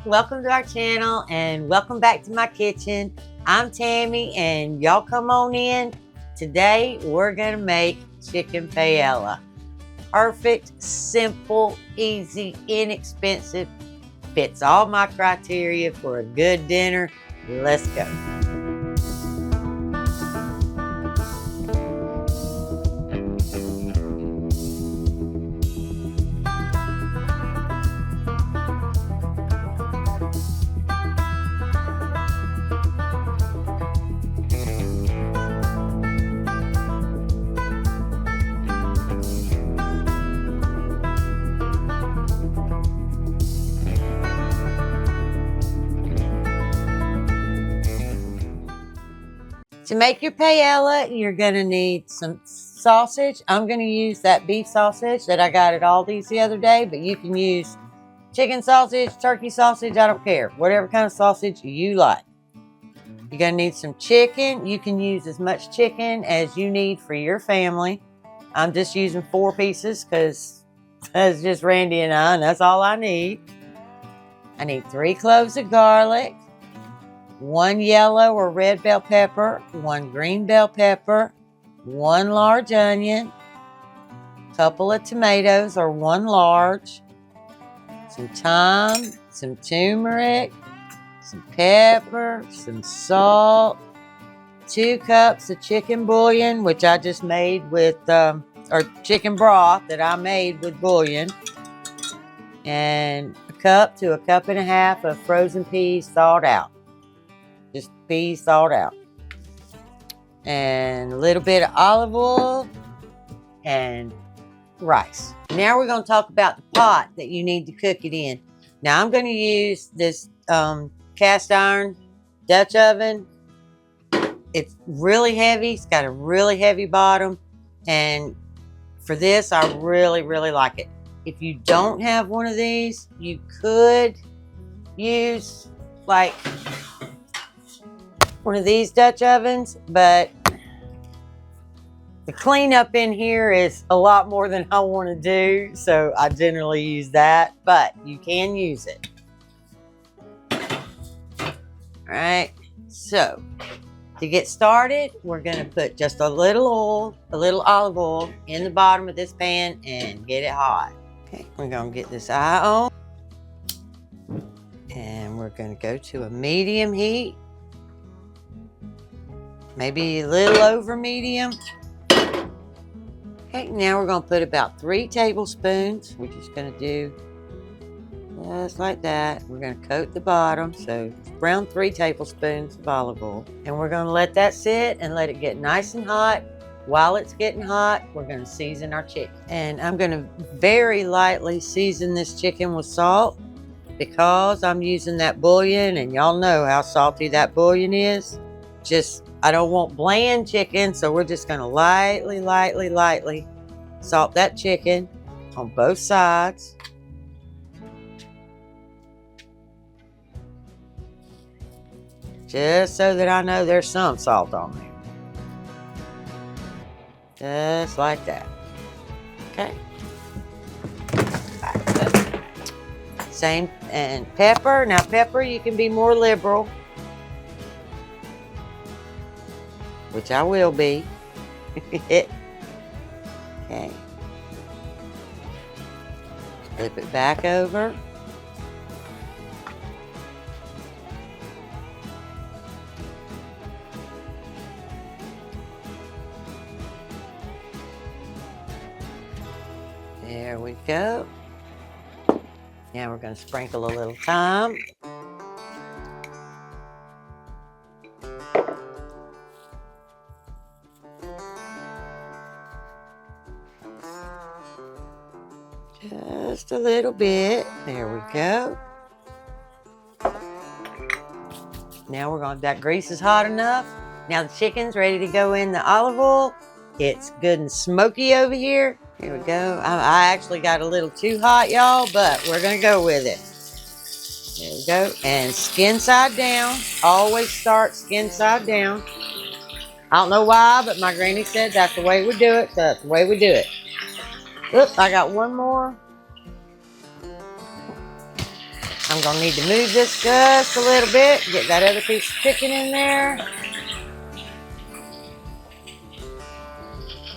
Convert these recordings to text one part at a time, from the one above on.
welcome to our channel and welcome back to my kitchen. I'm Tammy and y'all come on in. Today we're gonna make chicken paella. Perfect, simple, easy, inexpensive, fits all my criteria for a good dinner. Let's go. To make your paella, you're gonna need some sausage. I'm gonna use that beef sausage that I got at Aldi's the other day, but you can use chicken sausage, turkey sausage, I don't care. Whatever kind of sausage you like. You're gonna need some chicken. You can use as much chicken as you need for your family. I'm just using 4 pieces because that's just Randy and I, and that's all I need. I need 3 cloves of garlic, 1 yellow or red bell pepper, 1 green bell pepper, 1 large onion, a couple of tomatoes or 1 large, some thyme, some turmeric, some pepper, some salt, 2 cups of chicken bouillon, which I just made with, or chicken broth that I made with bouillon, and a cup to a cup and a half of frozen peas thawed out. Just peas thawed out. And a little bit of olive oil and rice. Now we're going to talk about the pot that you need to cook it in. Now I'm going to use this cast iron Dutch oven. It's really heavy. It's got a really heavy bottom. And for this, I really, really like it. If you don't have one of these, you could use like one of these Dutch ovens, but the cleanup in here is a lot more than I want to do, so I generally use that, but you can use it. All right, so to get started, we're going to put just a little oil, a little olive oil in the bottom of this pan and get it hot. Okay, we're going to get this eye on, and we're going to go to a medium heat. Maybe a little over medium. Okay, now we're going to put about 3 tablespoons. We're just going to do just like that. We're going to coat the bottom, so around 3 tablespoons of olive oil. And we're going to let that sit and let it get nice and hot. While it's getting hot, we're going to season our chicken. And I'm going to very lightly season this chicken with salt because I'm using that bouillon, and y'all know how salty that bouillon is. I don't want bland chicken, so we're just going to lightly salt that chicken on both sides. Just so that I know there's some salt on there. Just like that. Okay. Same, and pepper. Now pepper, you can be more liberal, which I will be. Okay. Flip it back over. There we go. Now we're going to sprinkle a little thyme. Just a little bit. There we go. Now we're going to, that grease is hot enough. Now the chicken's ready to go in the olive oil. It's good and smoky over here. Here we go. I actually got a little too hot, y'all, but we're going to go with it. There we go. And skin side down. Always start skin side down. I don't know why, but my granny said that's the way we do it, so that's the way we do it. Oops, I got one more. I'm gonna need to move this just a little bit, get that other piece of chicken in there.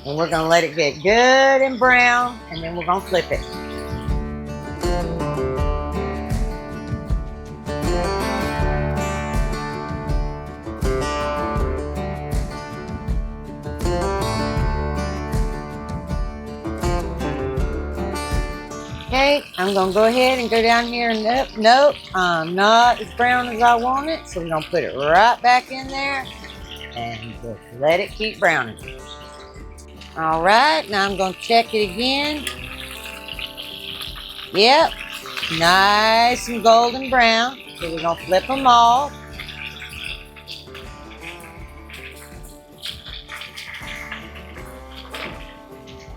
And we're gonna let it get good and brown, and then we're gonna flip it. Okay, I'm gonna go ahead and go down here and nope, not as brown as I want it. So we're gonna put it right back in there and just let it keep browning. All right, now I'm gonna check it again. Yep, nice and golden brown. So we're gonna flip them all.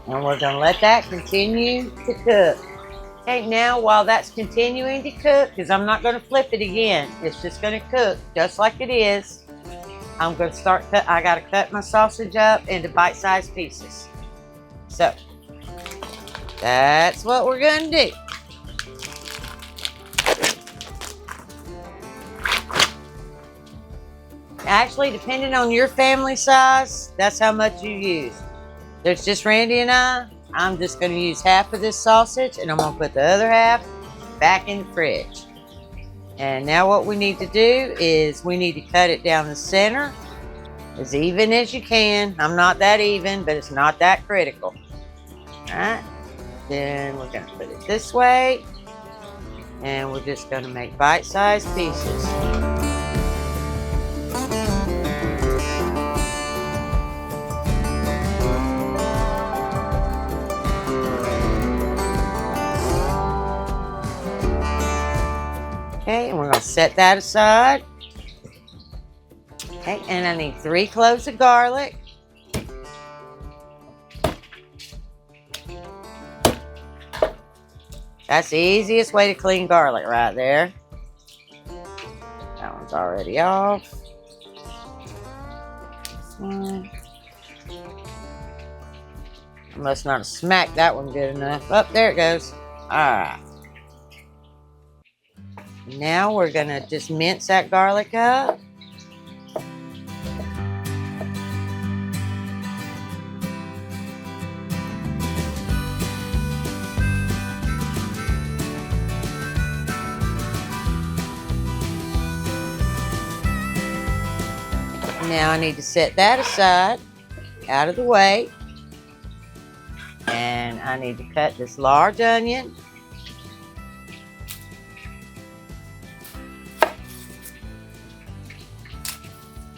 And we're gonna let that continue to cook. Okay, now while that's continuing to cook, because I'm not going to flip it again, it's just going to cook just like it is. I'm going to I got to cut my sausage up into bite-sized pieces. So, that's what we're going to do. Actually, depending on your family size, that's how much you use. There's just Randy and I'm just going to use half of this sausage, and I'm going to put the other half back in the fridge. And now what we need to do is we need to cut it down the center as even as you can. I'm not that even, but it's not that critical. All right. Then we're going to put it this way, and we're just going to make bite-sized pieces. Okay, and we're going to set that aside. Okay, and I need 3 cloves of garlic. That's the easiest way to clean garlic right there. That one's already off. This one. I must not have smacked that one good enough. Oh, there it goes. All right. Now we're going to just mince that garlic up. Now I need to set that aside, out of the way. And I need to cut this large onion.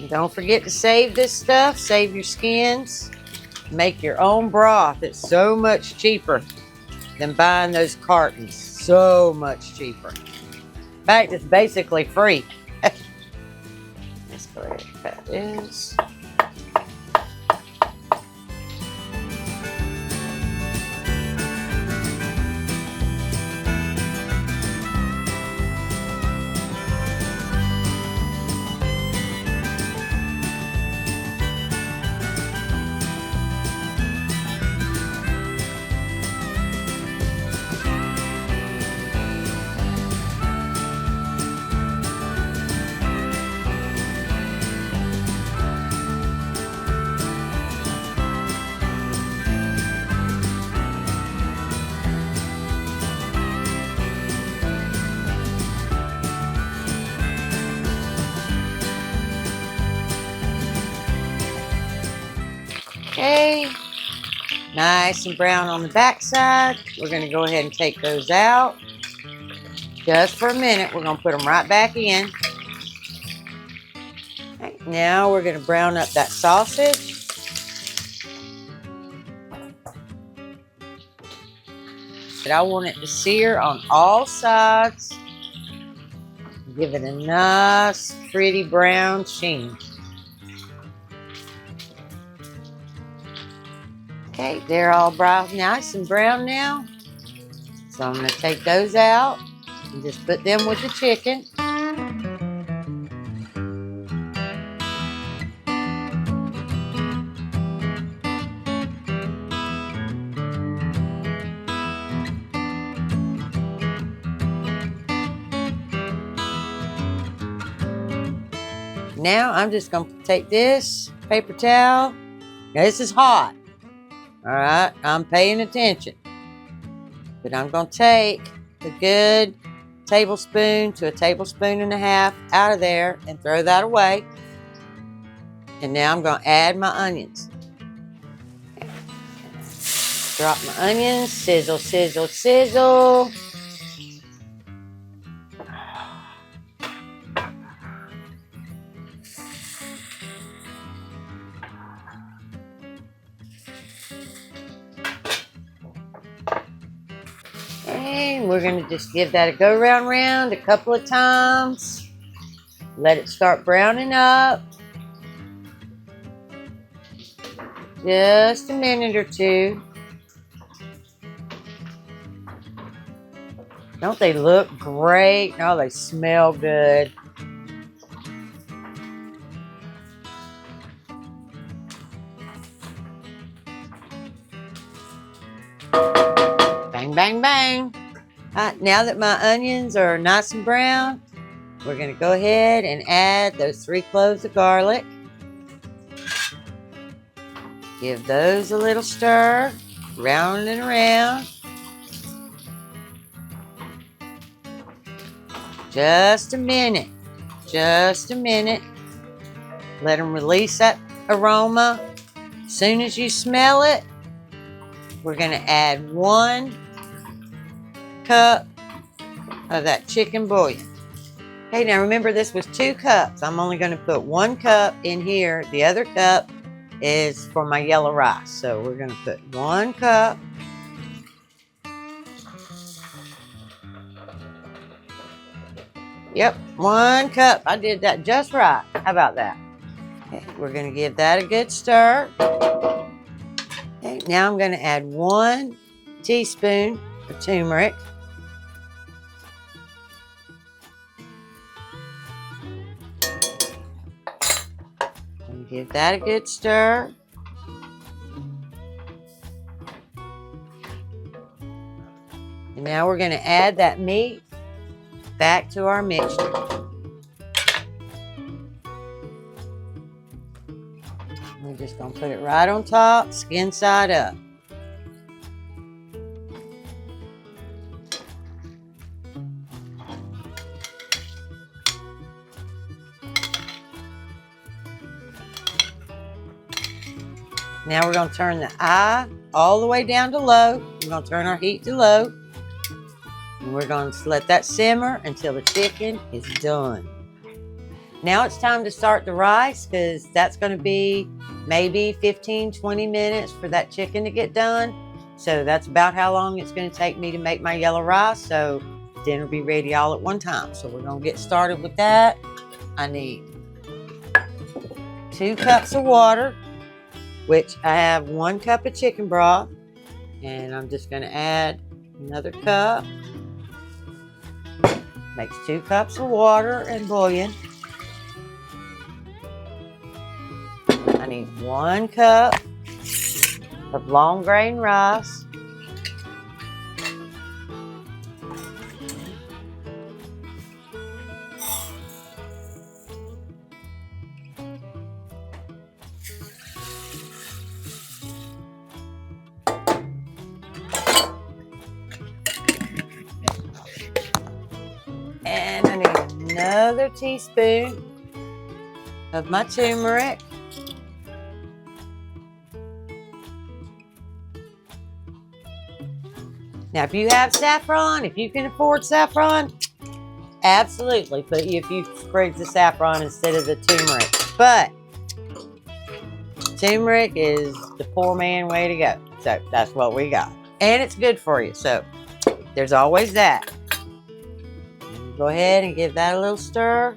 Don't forget to save this stuff, save your skins, make your own broth. It's so much cheaper than buying those cartons, so much cheaper. In fact, it's basically free. Let's go ahead and cut this. Okay, nice and brown on the back side. We're going to go ahead and take those out. Just for a minute, we're going to put them right back in. Okay, now we're going to brown up that sausage. But I want it to sear on all sides. Give it a nice, pretty brown sheen. Okay, they're all brown, nice and brown now. So I'm going to take those out and just put them with the chicken. Now I'm just going to take this paper towel. Now this is hot. All right, I'm paying attention. But I'm going to take a good tablespoon to a tablespoon and a half out of there and throw that away. And now I'm going to add my onions. Drop my onions, sizzle, sizzle, sizzle. And we're going to just give that a go round a couple of times. Let it start browning up. Just a minute or two. Don't they look great? Oh, they smell good. Bang, bang, bang. Now that my onions are nice and brown, we're going to go ahead and add those 3 cloves of garlic. Give those a little stir, round and around. Just a minute. Just a minute. Let them release that aroma. As soon as you smell it, we're going to add 1 cup of that chicken bouillon. Okay, now remember this was 2 cups. I'm only going to put 1 cup in here. The other cup is for my yellow rice. So we're going to put 1 cup. Yep, 1 cup. I did that just right. How about that? Okay, we're going to give that a good stir. Okay, now I'm going to add 1 teaspoon of turmeric. And give that a good stir. And now we're going to add that meat back to our mixture. We're just going to put it right on top, skin side up. Now we're going to turn the eye all the way down to low. We're going to turn our heat to low. And we're going to let that simmer until the chicken is done. Now it's time to start the rice because that's going to be maybe 15-20 minutes for that chicken to get done. So that's about how long it's going to take me to make my yellow rice. So dinner will be ready all at one time. So we're going to get started with that. I need 2 cups of water, which I have 1 cup of chicken broth. And I'm just going to add another cup. Makes 2 cups of water and bouillon. I need 1 cup of long grain rice. And I need another teaspoon of my turmeric. Now, if you have saffron, if you can afford saffron, absolutely put a few sprigs of saffron instead of the turmeric. But turmeric is the poor man way to go. So that's what we got. And it's good for you. So there's always that. Go ahead and give that a little stir.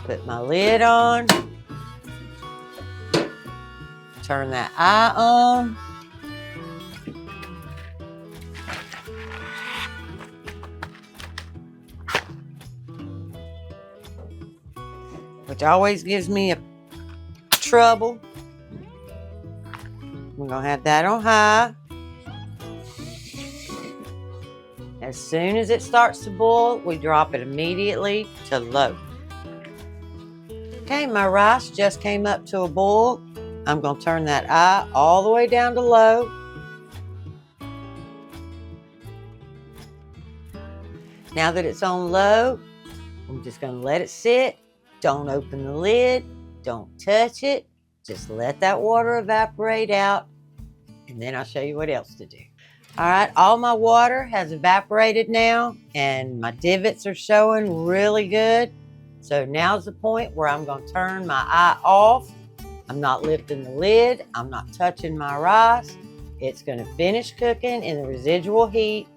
Put my lid on. Turn that eye on. Which always gives me a trouble. We're going to have that on high. As soon as it starts to boil, we drop it immediately to low. Okay, my rice just came up to a boil. I'm going to turn that eye all the way down to low. Now that it's on low, I'm just going to let it sit. Don't open the lid. Don't touch it. Just let that water evaporate out, and then I'll show you what else to do. All right, all my water has evaporated now, and my divots are showing really good. So now's the point where I'm going to turn my eye off. I'm not lifting the lid. I'm not touching my rice. It's going to finish cooking in the residual heat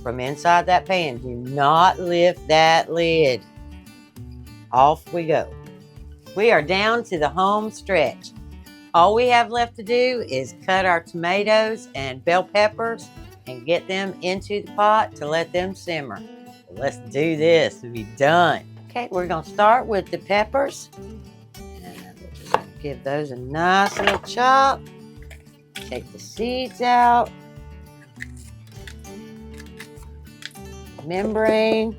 from inside that pan. Do not lift that lid. Off we go. We are down to the home stretch. All we have left to do is cut our tomatoes and bell peppers and get them into the pot to let them simmer. So let's do this to be done. Okay, we're going to start with the peppers. And we're just going to give those a nice little chop. Take the seeds out. Membrane.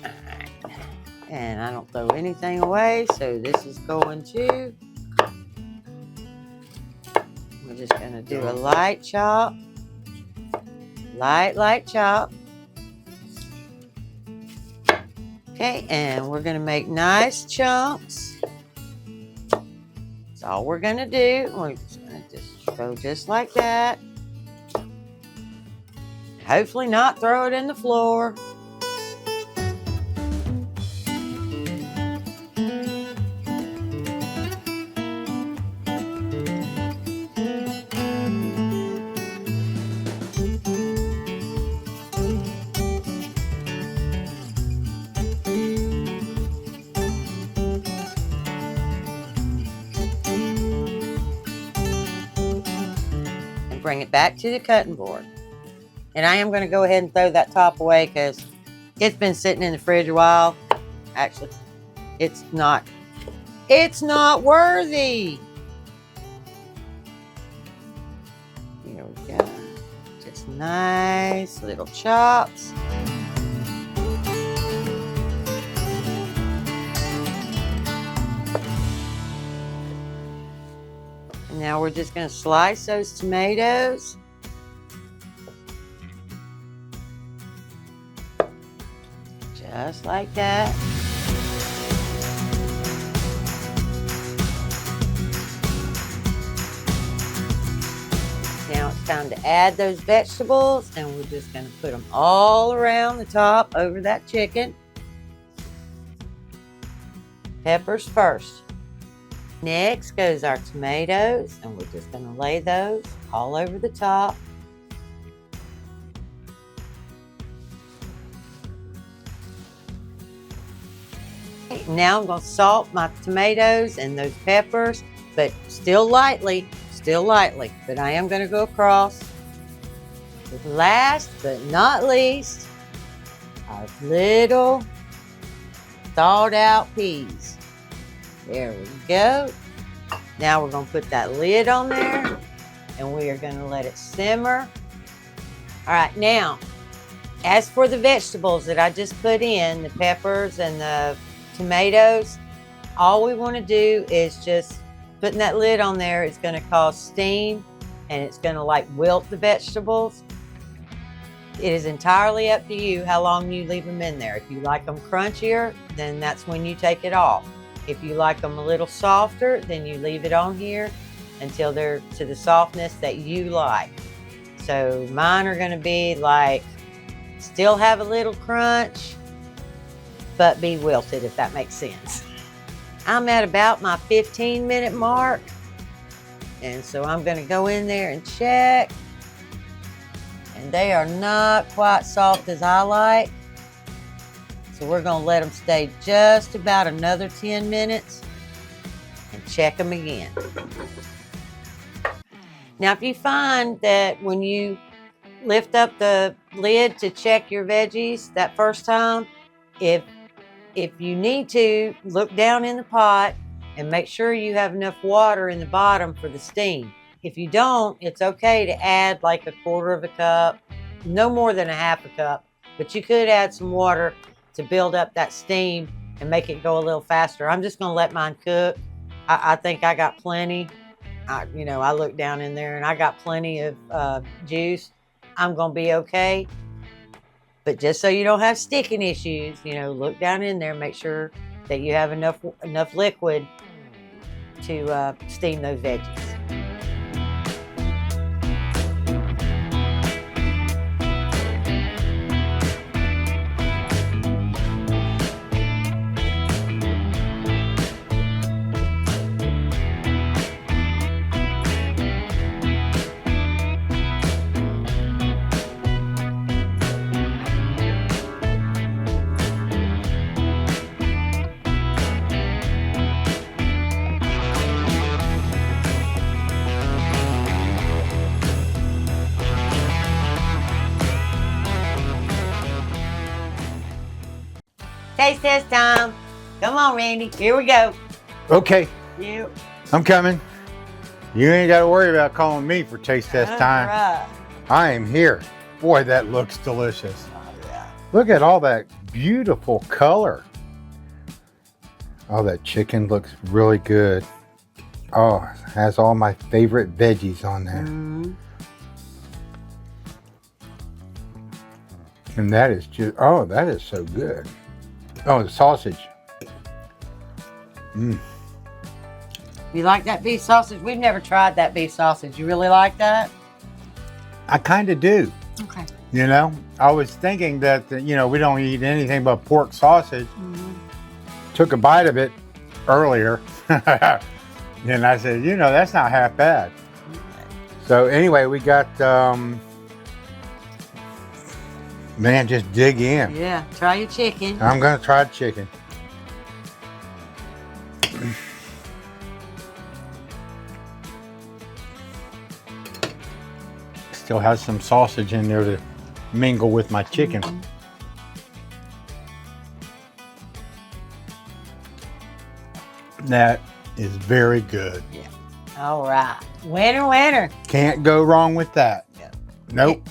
Alright. And I don't throw anything away, so this is going to. We're just going to do a light chop. Light chop. Okay, and we're going to make nice chunks. That's all we're going to do. We're just going to just go just like that. Hopefully not throw it in the floor. Bring it back to the cutting board. And I am going to go ahead and throw that top away because it's been sitting in the fridge a while. Actually, it's not worthy. Here we go. Just nice little chops. Now we're just going to slice those tomatoes. Just like that. Now it's time to add those vegetables, and we're just going to put them all around the top over that chicken. Peppers first. Next goes our tomatoes, and we're just going to lay those all over the top. Okay, now I'm going to salt my tomatoes and those peppers, but still lightly, but I am going to go across. Last but not least, our little thawed out peas. There we go. Now we're going to put that lid on there, and we are going to let it simmer. All right, now, as for the vegetables that I just put in, the peppers and the tomatoes, all we want to do is just putting that lid on there is going to cause steam, and it's going to like wilt the vegetables. It is entirely up to you how long you leave them in there. If you like them crunchier, then that's when you take it off. If you like them a little softer, then you leave it on here until they're to the softness that you like. So mine are going to be like, still have a little crunch, but be wilted, if that makes sense. I'm at about my 15-minute mark. And so I'm going to go in there and check. And they are not quite soft as I like. So we're going to let them stay just about another 10 minutes and check them again. Now, if you find that when you lift up the lid to check your veggies that first time, if you need to, look down in the pot and make sure you have enough water in the bottom for the steam. if you don't, it's okay to add like a quarter of a cup, no more than a half a cup, but you could add some water to build up that steam and make it go a little faster. I'm just gonna let mine cook. I think I got plenty. I look down in there and I got plenty of juice. I'm gonna be okay. But just so you don't have sticking issues, look down in there, make sure that you have enough liquid to steam those veggies. Taste test time. Come on, Randy. Here we go. Okay. You. I'm coming. You ain't got to worry about calling me for taste test time. Right. I am here. Boy, that looks delicious. Oh, yeah. Look at all that beautiful color. Oh, that chicken looks really good. Oh, it has all my favorite veggies on there. Mm-hmm. And that is just, oh, that is so good. Oh, the sausage. You like that beef sausage? We've never tried that beef sausage. You really like that? I kind of do. Okay. I was thinking that, we don't eat anything but pork sausage. Mm-hmm. Took a bite of it earlier. And I said, that's not half bad. So anyway, we got, man, just dig in. Yeah, try your chicken. I'm going to try the chicken. Still has some sausage in there to mingle with my chicken. Mm-hmm. That is very good. Yeah. All right. Winner, winner. Can't go wrong with that. Yep. Nope.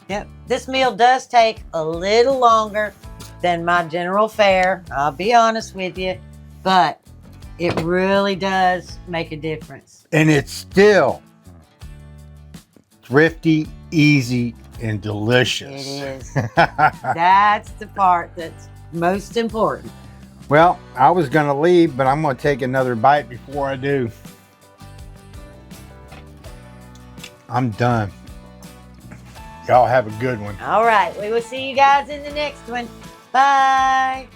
Yep. This meal does take a little longer than my general fare. I'll be honest with you, but it really does make a difference. And it's still thrifty, easy, and delicious. It is. That's the part that's most important. Well, I was going to leave, but I'm going to take another bite before I do. I'm done. Y'all have a good one. All right. We will see you guys in the next one. Bye.